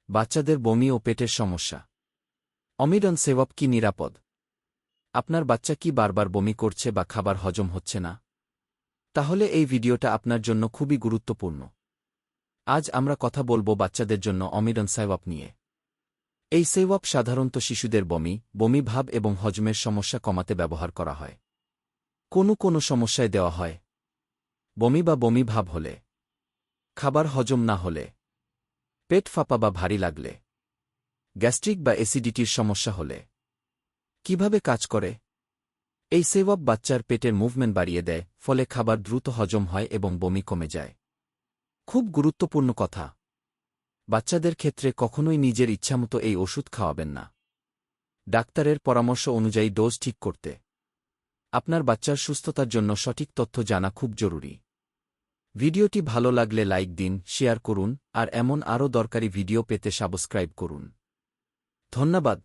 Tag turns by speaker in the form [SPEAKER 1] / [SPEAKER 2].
[SPEAKER 1] বাচ্চাদের বমি ও পেটের সমস্যা। অমিডন সেভপ কি নিরাপদ? আপনার বাচ্চা কি বারবার বমি করছে বা খাবার হজম হচ্ছে না? তাহলে এই ভিডিওটা আপনার জন্য খুবই গুরুত্বপূর্ণ। আজ আমরা কথা বলবো বাচ্চাদের জন্য অমিডন সেভপ নিয়ে। এই সেভপ সাধারণত শিশুদের বমি ভাব এবং হজমের সমস্যা কমাতে ব্যবহার করা হয়। কোনো সমস্যায় দেওয়া হয়। বমি বা বমি ভাব হলে, খাবার হজম না হলে, পেট ফাঁপা বা ভারী লাগলে, গ্যাস্ট্রিক বা অ্যাসিডিটির সমস্যা হলে। কিভাবে কাজ করে? এই সেভপ বাচ্চার পেটের মুভমেন্ট বাড়িয়ে দেয়, ফলে খাবার দ্রুত হজম হয় এবং বমি কমে যায়। খুব গুরুত্বপূর্ণ কথা, বাচ্চাদের ক্ষেত্রে কখনোই নিজের ইচ্ছামতো এই ওষুধ খাওয়াবেন না। ডাক্তারের পরামর্শ অনুযায়ী ডোজ ঠিক করতে। আপনার বাচ্চার সুস্থতার জন্য সঠিক তথ্য জানা খুব জরুরি। ভিডিওটি ভালো লাগলে লাইক দিন, শেয়ার করুন, আর এমন আরও দরকারি ভিডিও পেতে সাবস্ক্রাইব করুন। ধন্যবাদ।